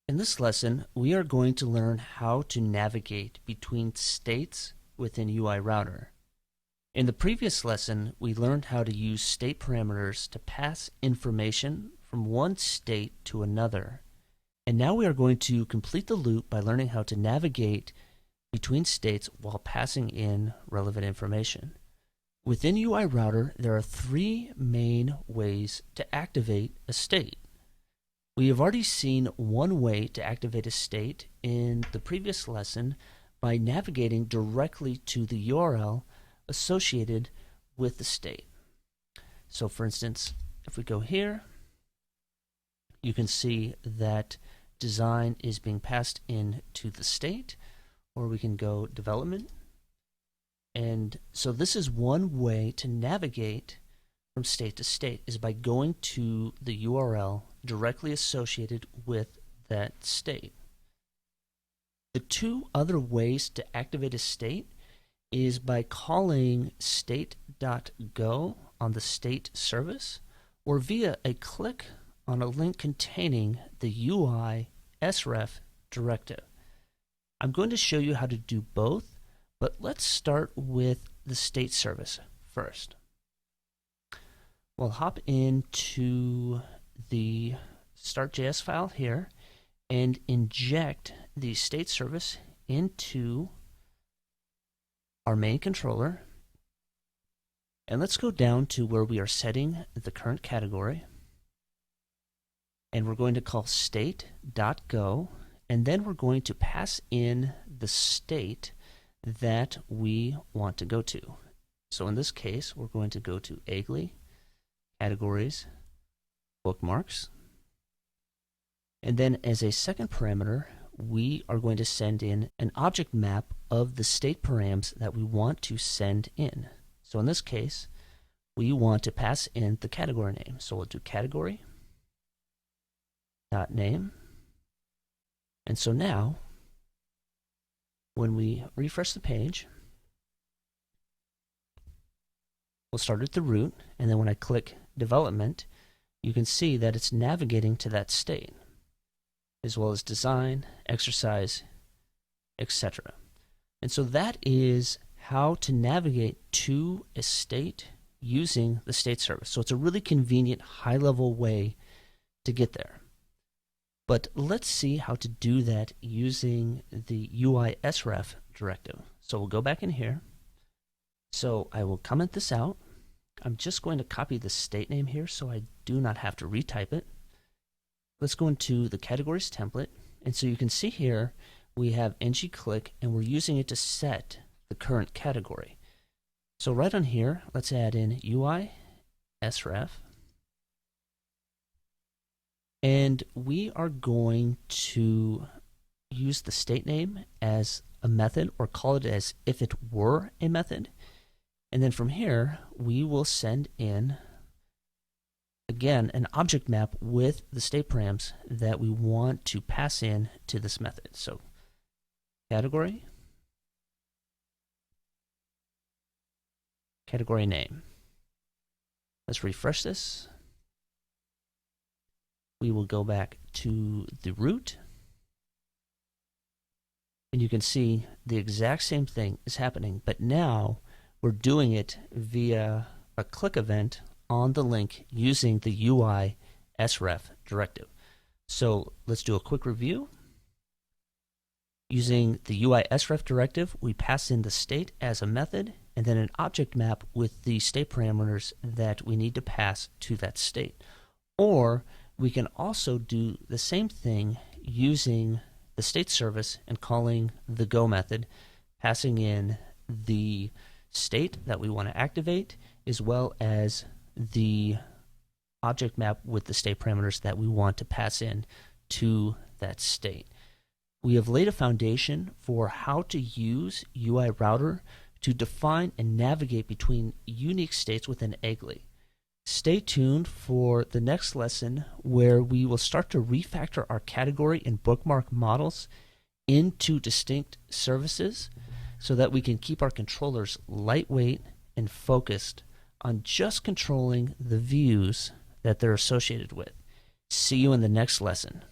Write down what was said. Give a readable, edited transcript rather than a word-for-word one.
In this lesson, we are going to learn how to navigate between states within UI Router. In the previous lesson, we learned how to use state parameters to pass information from one state to another. And now we are going to complete the loop by learning how to navigate between states while passing in relevant information. Within UI Router, there are three main ways to activate a state. We have already seen one way to activate a state in the previous lesson by navigating directly to the URL associated with the state. So for instance, if we go here, you can see that design is being passed into the state, or we can go development. And so this is one way to navigate from state to state, is by going to the URL directly associated with that state. The two other ways to activate a state is by calling state.go on the state service, or via a click on a link containing the UI sref directive. I'm going to show you how to do both, but let's start with the state service first. We'll hop into the start.js file here and inject the state service into our main controller. And let's go down to where we are setting the current category. And we're going to call state.go, and then we're going to pass in the state that we want to go to. So in this case, we're going to go to eggly, categories, bookmarks, and then as a second parameter, we are going to send in an object map of the state params that we want to send in. So in this case, we want to pass in the category name. So we'll do category dot name. And so now, when we refresh the page, we'll start at the root, and then when I click development, you can see that it's navigating to that state, as well as design, exercise, etc. And so that is how to navigate to a state using the state service. So it's a really convenient, high-level way to get there. But let's see how to do that using the UI sref directive. So we'll go back in here. So I will comment this out. I'm just going to copy the state name here so I do not have to retype it. Let's go into the categories template. And so you can see here we have ngClick, and we're using it to set the current category. So right on here, let's add in UI sref. And we are going to use the state name as a method, or call it as if it were a method. And then from here, we will send in, again, an object map with the state params that we want to pass in to this method. So category, category name. Let's refresh this. We will go back to the root, and you can see the exact same thing is happening, but now we're doing it via a click event on the link using the UI sref directive. So let's do a quick review. Using the UI sref directive, we pass in the state as a method, and then an object map with the state parameters that we need to pass to that state. Or we can also do the same thing using the state service and calling the go method, passing in the state that we want to activate, as well as the object map with the state parameters that we want to pass in to that state. We have laid a foundation for how to use UI Router to define and navigate between unique states within eggly. Stay tuned for the next lesson, where we will start to refactor our category and bookmark models into distinct services so that we can keep our controllers lightweight and focused on just controlling the views that they're associated with. See you in the next lesson.